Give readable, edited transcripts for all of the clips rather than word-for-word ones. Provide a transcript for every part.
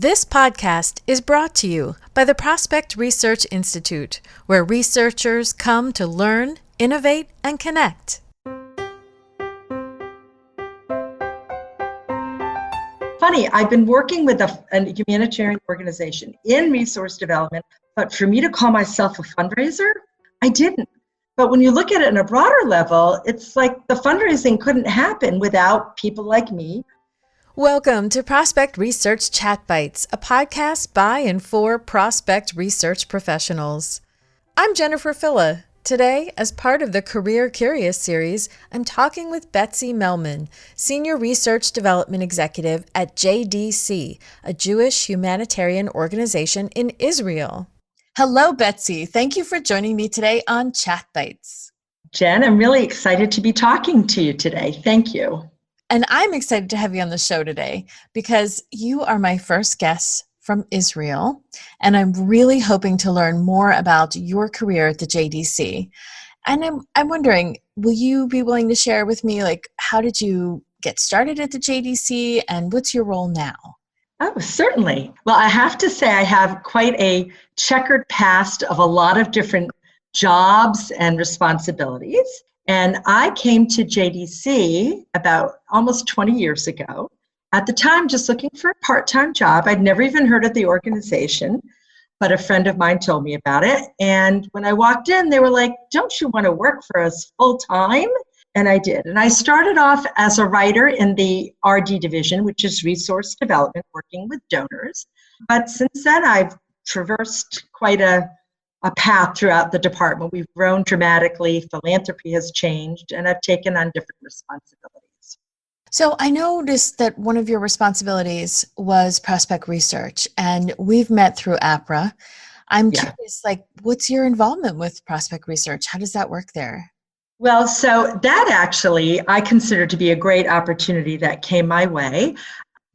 This podcast is brought to you by the Prospect Research Institute, where researchers come to learn, innovate, and connect. Funny, I've been working with a humanitarian organization in resource development, but for me to call myself a fundraiser, I didn't. But when you look at it on a broader level, it's like the fundraising couldn't happen without people like me. Welcome to Prospect Research Chat Bites, a podcast by and for prospect research professionals. I'm Jennifer Filla. Today, as part of the Career Curious series, I'm talking with Betsy Mehlman, Senior Research Development Executive at JDC, a Jewish humanitarian organization in Israel. Hello, Betsy. Thank you for joining me today on Chat Bites. Jen, I'm really excited to be talking to you today. Thank you. And I'm excited to have you on the show today because you are my first guest from Israel, and I'm really hoping to learn more about your career at the JDC. And I'm wondering, will you be willing to share with me, how did you get started at the JDC and what's your role now? Oh, certainly. Well, I have to say I have quite a checkered past of a lot of different jobs and responsibilities. And I came to JDC about almost 20 years ago. At the time, just looking for a part-time job. I'd never even heard of the organization, but a friend of mine told me about it. And when I walked in, they were like, "Don't you want to work for us full-time?" And I did. And I started off as a writer in the RD division, which is resource development, working with donors. But since then, I've traversed quite a path throughout the department. We've grown dramatically, philanthropy has changed, and I've taken on different responsibilities. So I noticed that one of your responsibilities was prospect research, and we've met through APRA. I'm curious, what's your involvement with prospect research? How does that work there? Well, so that actually I consider to be a great opportunity that came my way.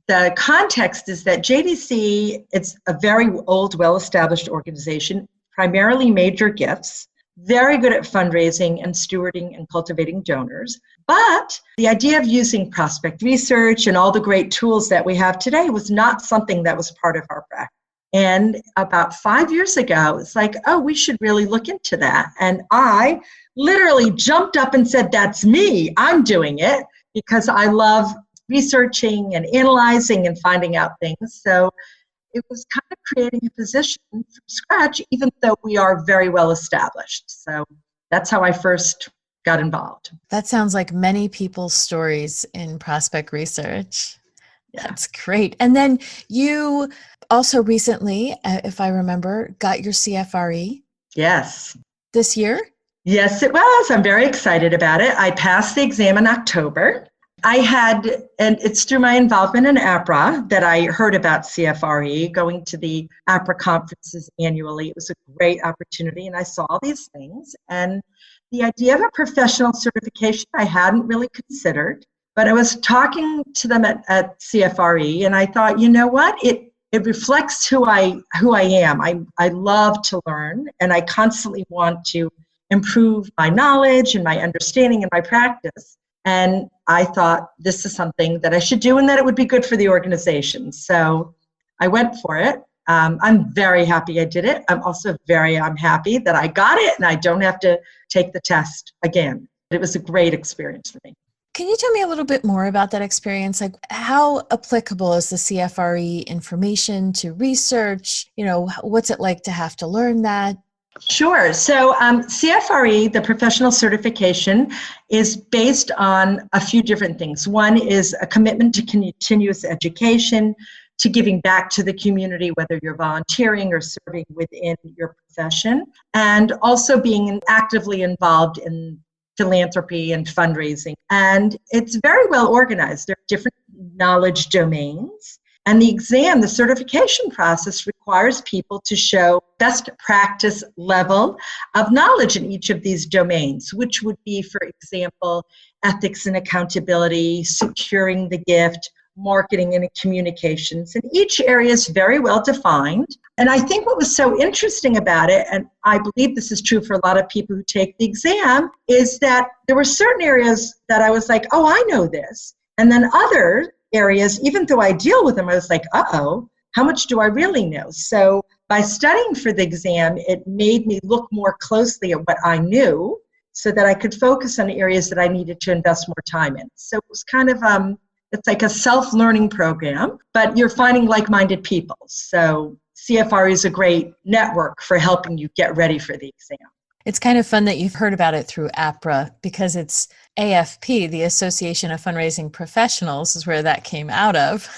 The context is that JDC, it's a very old, well-established organization, primarily major gifts, very good at fundraising and stewarding and cultivating donors. But the idea of using prospect research and all the great tools that we have today was not something that was part of our practice. And about 5 years ago, it's like, oh, we should really look into that. And I literally jumped up and said, that's me. I'm doing it because I love researching and analyzing and finding out things. So it was kind of creating a position from scratch, even though we are very well established. So that's how I first got involved. That sounds like many people's stories in prospect research. Yeah. That's great. And then you also recently, if I remember, got your CFRE. Yes. This year? Yes, it was. I'm very excited about it. I passed the exam in October. And it's through my involvement in APRA that I heard about CFRE, going to the APRA conferences annually. It was a great opportunity, and I saw all these things. And the idea of a professional certification I hadn't really considered, but I was talking to them at CFRE, and I thought, you know what? It reflects who I am. I love to learn, and I constantly want to improve my knowledge and my understanding and my practice. And I thought this is something that I should do and that it would be good for the organization. So I went for it. I'm very happy I did it. I'm also I'm happy that I got it and I don't have to take the test again. It was a great experience for me. Can you tell me a little bit more about that experience? How applicable is the CFRE information to research? What's it like to have to learn that? Sure. So CFRE, the professional certification, is based on a few different things. One is a commitment to continuous education, to giving back to the community, whether you're volunteering or serving within your profession, and also being actively involved in philanthropy and fundraising. And it's very well organized. There are different knowledge domains. And the certification process requires people to show best practice level of knowledge in each of these domains, which would be, for example, ethics and accountability, securing the gift, marketing and communications. And each area is very well defined. And I think what was so interesting about it, and I believe this is true for a lot of people who take the exam, is that there were certain areas that I was like, oh, I know this. And then other areas, even though I deal with them, I was like, uh-oh, how much do I really know? So by studying for the exam, it made me look more closely at what I knew so that I could focus on areas that I needed to invest more time in. So it was kind of, it's like a self-learning program, but you're finding like-minded people. So CFRE is a great network for helping you get ready for the exam. It's kind of fun that you've heard about it through APRA because it's AFP, the Association of Fundraising Professionals, is where that came out of.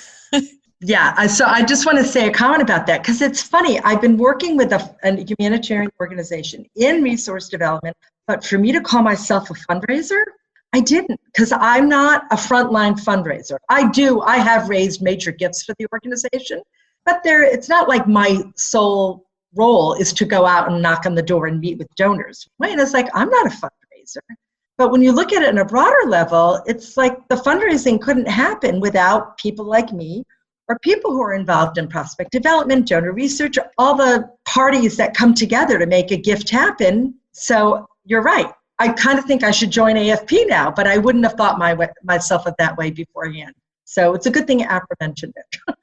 Yeah, so I just want to say a comment about that because it's funny. I've been working with a humanitarian organization in resource development, but for me to call myself a fundraiser, I didn't, because I'm not a frontline fundraiser. I have raised major gifts for the organization, but it's not like my sole role is to go out and knock on the door and meet with donors. Wait, it's like, I'm not a fundraiser. But when you look at it on a broader level, it's like the fundraising couldn't happen without people like me or people who are involved in prospect development, donor research, all the parties that come together to make a gift happen. So you're right. I kind of think I should join AFP now, but I wouldn't have thought myself of that way beforehand. So it's a good thing APRA mentioned it.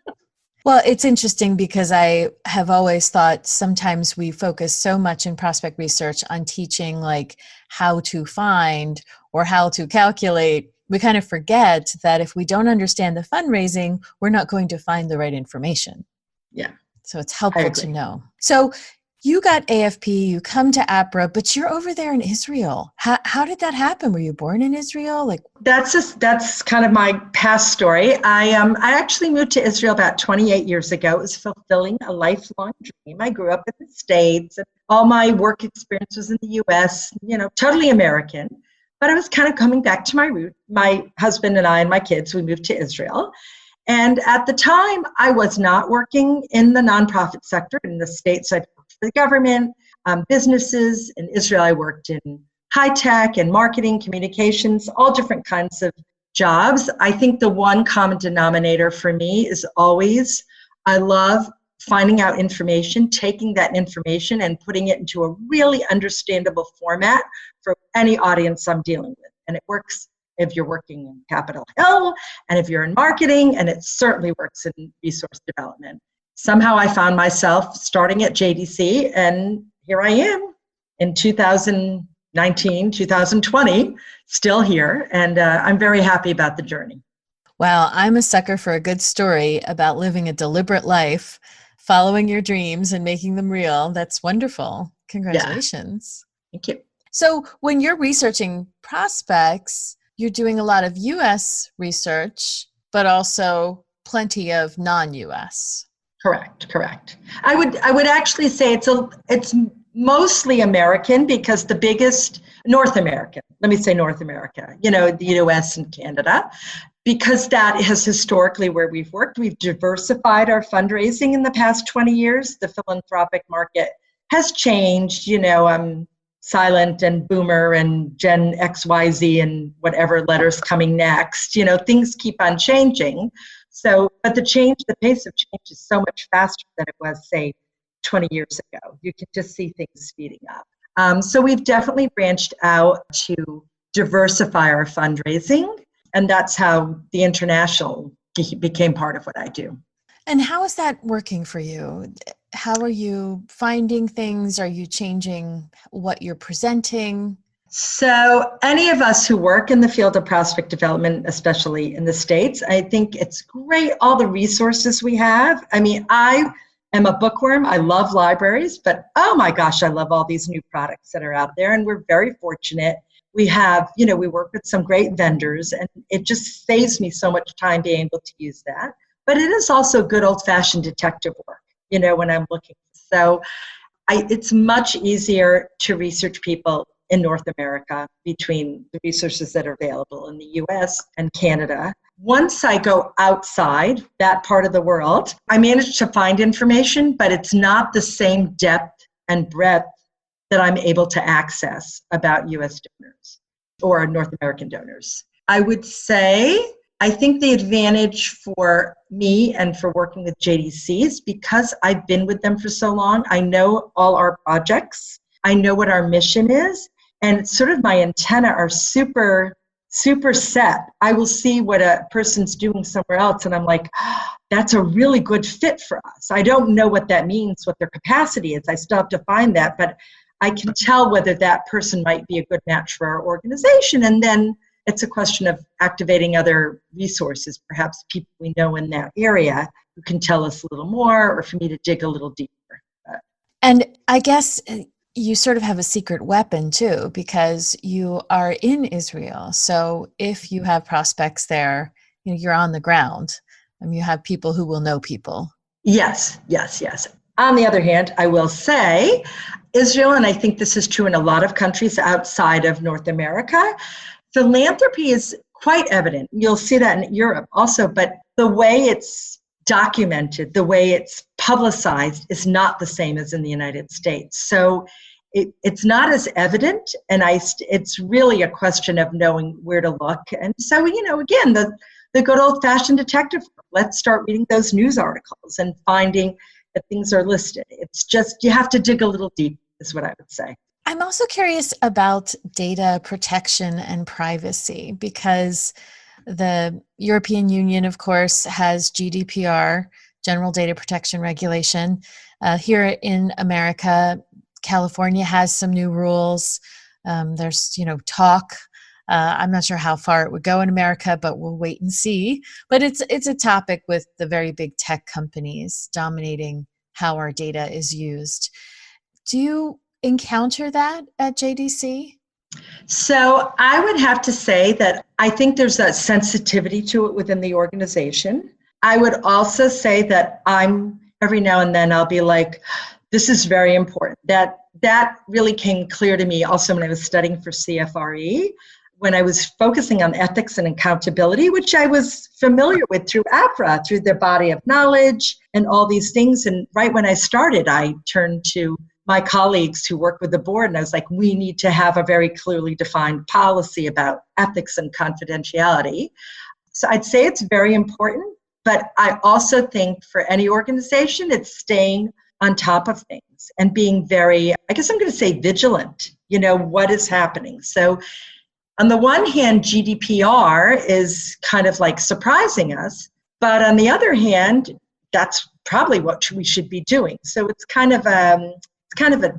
Well, it's interesting because I have always thought sometimes we focus so much in prospect research on teaching like how to find or how to calculate. We kind of forget that if we don't understand the fundraising, we're not going to find the right information. Yeah. So it's helpful to know. So you got AFP, you come to APRA, but you're over there in Israel. How did that happen? Were you born in Israel? That's kind of my past story. I actually moved to Israel about 28 years ago. It was fulfilling a lifelong dream. I grew up in the States, and all my work experience was in the US, totally American. But I was kind of coming back to my root. My husband and I and my kids, we moved to Israel. And at the time, I was not working in the nonprofit sector. In the States, I worked for the government, businesses. In Israel, I worked in high tech and marketing, communications, all different kinds of jobs. I think the one common denominator for me is always, I love finding out information, taking that information and putting it into a really understandable format for any audience I'm dealing with. And it works if you're working in Capitol Hill, and if you're in marketing, and it certainly works in resource development. Somehow I found myself starting at JDC, and here I am in 2019, 2020, still here, and I'm very happy about the journey. Well, I'm a sucker for a good story about living a deliberate life, following your dreams and making them real. That's wonderful. Congratulations. Yeah. Thank you. So when you're researching prospects, you're doing a lot of U.S. research, but also plenty of non-U.S. Correct. I would actually say it's mostly American because the biggest North American. Let me say North America. The U.S. and Canada, because that is historically where we've worked. We've diversified our fundraising in the past 20 years. The philanthropic market has changed. Silent and Boomer and Gen XYZ and whatever letters coming next. Things keep on changing. So, but the pace of change is so much faster than it was, say, 20 years ago. You can just see things speeding up. So we've definitely branched out to diversify our fundraising, and that's how the international became part of what I do. And how is that working for you? How are you finding things? Are you changing what you're presenting? So any of us who work in the field of prospect development, especially in the States, I think it's great, all the resources we have. I mean, I am a bookworm. I love libraries, but oh my gosh, I love all these new products that are out there. And we're very fortunate. We have, we work with some great vendors, and it just saves me so much time being able to use that. But it is also good old-fashioned detective work, when I'm looking. So it's much easier to research people in North America between the resources that are available in the US and Canada. Once I go outside that part of the world, I manage to find information, but it's not the same depth and breadth that I'm able to access about US donors or North American donors. I would say, I think the advantage for me and for working with JDC is because I've been with them for so long. I know all our projects. I know what our mission is. And it's sort of my antenna are super, super set. I will see what a person's doing somewhere else, and I'm like, that's a really good fit for us. I don't know what that means, what their capacity is. I still have to find that, but I can tell whether that person might be a good match for our organization. And then it's a question of activating other resources, perhaps people we know in that area who can tell us a little more, or for me to dig a little deeper. And I guess you sort of have a secret weapon too, because you are in Israel. So if you have prospects there, you're on the ground. You have people who will know people. Yes. On the other hand, I will say Israel, and I think this is true in a lot of countries outside of North America, philanthropy is quite evident. You'll see that in Europe also, but the way it's documented, the way it's publicized is not the same as in the United States. So it's not as evident, and it's really a question of knowing where to look. And so, again, the good old-fashioned detective work. Let's start reading those news articles and finding that things are listed. It's just, you have to dig a little deep, is what I would say. I'm also curious about data protection and privacy, because the European Union, of course, has GDPR, General Data Protection Regulation. Here in America, California has some new rules. There's, talk. I'm not sure how far it would go in America, but we'll wait and see. But it's a topic with the very big tech companies dominating how our data is used. Do you encounter that at JDC? So I would have to say that I think there's a sensitivity to it within the organization. I would also say that every now and then I'll be like, this is very important. That really came clear to me also when I was studying for CFRE, when I was focusing on ethics and accountability, which I was familiar with through APRA, through the body of knowledge and all these things. And right when I started, I turned to my colleagues who work with the board, and I was like, we need to have a very clearly defined policy about ethics and confidentiality. So I'd say it's very important, but I also think for any organization, it's staying on top of things and being very, I guess I'm going to say vigilant, what is happening. So on the one hand, GDPR is kind of like surprising us, but on the other hand, that's probably what we should be doing. So it's kind of a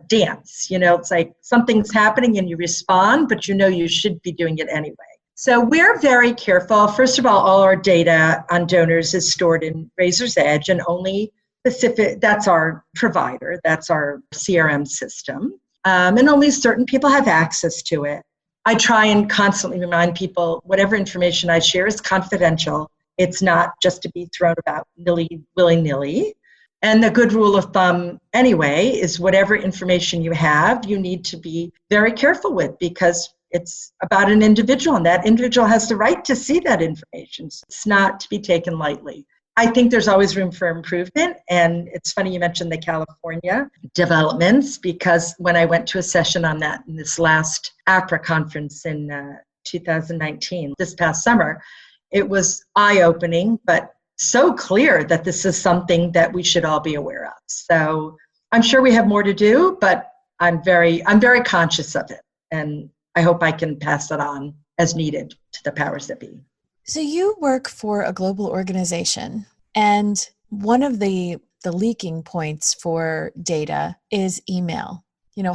dance, it's like something's happening and you respond, but you should be doing it anyway. So we're very careful. First of all our data on donors is stored in Razor's Edge, and only that's our provider, that's our CRM system, and only certain people have access to it. I try and constantly remind people whatever information I share is confidential. It's not just to be thrown about willy-nilly. And the good rule of thumb anyway is whatever information you have, you need to be very careful with, because it's about an individual, and that individual has the right to see that information. So it's not to be taken lightly. I think there's always room for improvement. And it's funny you mentioned the California developments, because when I went to a session on that in this last APRA conference in 2019, this past summer, it was eye-opening, but so clear that this is something that we should all be aware of. So I'm sure we have more to do, but I'm very conscious of it. And I hope I can pass that on as needed to the powers that be. So you work for a global organization, and one of the leaking points for data is email.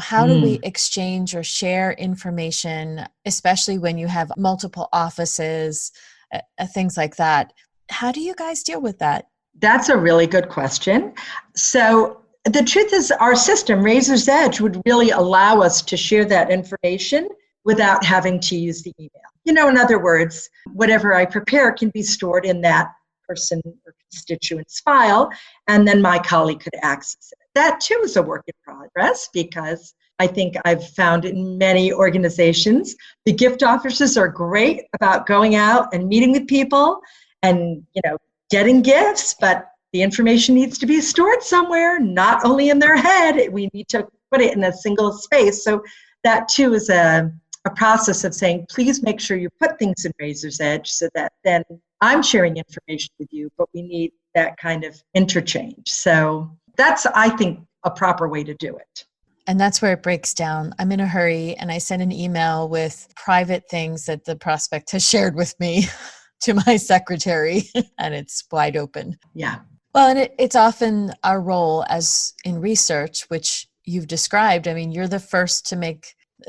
How do we exchange or share information, especially when you have multiple offices, things like that? How do you guys deal with that? That's a really good question. So the truth is, our system, Razor's Edge, would really allow us to share that information without having to use the email. In other words, whatever I prepare can be stored in that person or constituent's file, and then my colleague could access it. That too is a work in progress, because I think I've found in many organizations, the gift officers are great about going out and meeting with people and, getting gifts, but the information needs to be stored somewhere, not only in their head. We need to put it in a single space. So that too is a process of saying, please make sure you put things in Razor's Edge so that then I'm sharing information with you, but we need that kind of interchange. So that's, I think, a proper way to do it. And that's where it breaks down. I'm in a hurry and I send an email with private things that the prospect has shared with me. to my secretary and it's wide open. Yeah. Well, and it's often our role as in research, which you've described. I mean, you're the first to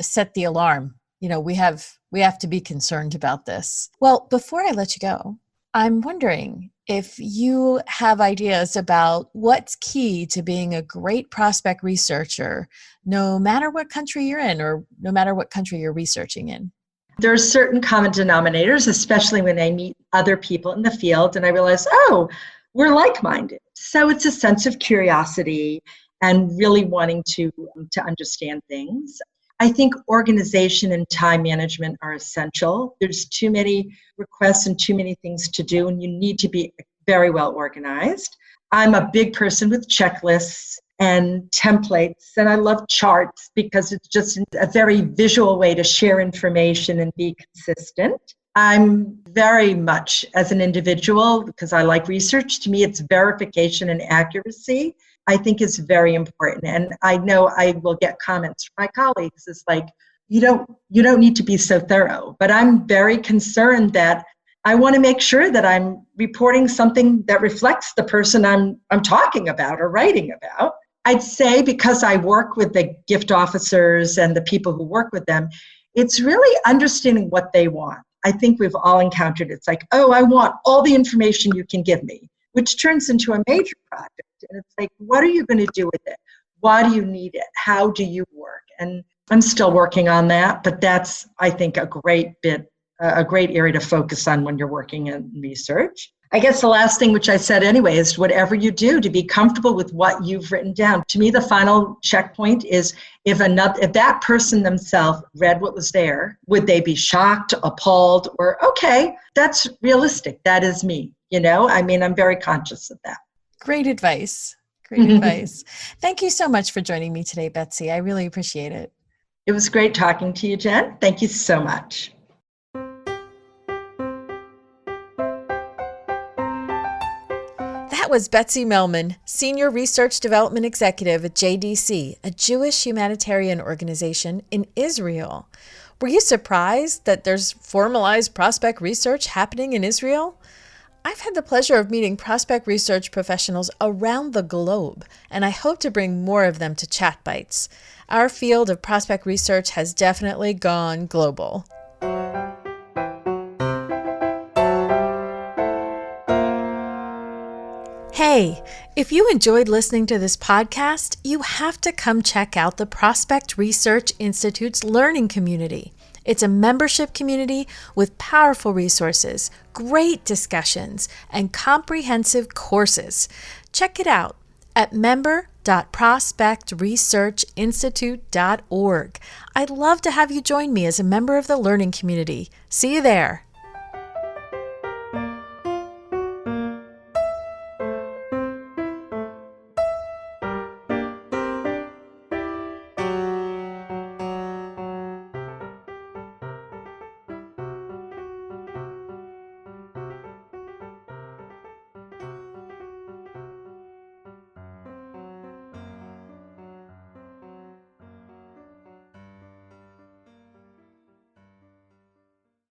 set the alarm. We have to be concerned about this. Well, before I let you go, I'm wondering if you have ideas about what's key to being a great prospect researcher, no matter what country you're in or no matter what country you're researching in. There are certain common denominators, especially when I meet other people in the field and I realize, oh, we're like-minded. So it's a sense of curiosity and really wanting to understand things. I think organization and time management are essential. There's too many requests and too many things to do, and you need to be very well organized. I'm a big person with checklists and templates, and I love charts because it's just a very visual way to share information and be consistent. I'm very much, as an individual, because I like research, to me it's verification and accuracy, I think is very important. And I know I will get comments from my colleagues. It's like, you don't need to be so thorough. But I'm very concerned that I want to make sure that I'm reporting something that reflects the person I'm talking about or writing about. I'd say because I work with the gift officers and the people who work with them, it's really understanding what they want. I think we've all encountered it's like, oh, I want all the information you can give me, which turns into a major project. And it's like, what are you going to do with it? Why do you need it? How do you work? And I'm still working on that, but that's, I think, a great area to focus on when you're working in research. I guess the last thing, which I said anyway, is whatever you do to be comfortable with what you've written down. To me, the final checkpoint is if that person themselves read what was there, would they be shocked, appalled, or okay, that's realistic. That is me. I'm very conscious of that. Great advice. Great advice. Thank you so much for joining me today, Betsy. I really appreciate it. It was great talking to you, Jen. Thank you so much. That was Betsy Mehlman, Senior Research Development Executive at JDC, a Jewish humanitarian organization in Israel. Were you surprised that there's formalized prospect research happening in Israel? I've had the pleasure of meeting prospect research professionals around the globe, and I hope to bring more of them to Chat Bites. Our field of prospect research has definitely gone global. Hey, if you enjoyed listening to this podcast, you have to come check out the Prospect Research Institute's learning community. It's a membership community with powerful resources, great discussions, and comprehensive courses. Check it out at member.prospectresearchinstitute.org. I'd love to have you join me as a member of the learning community. See you there.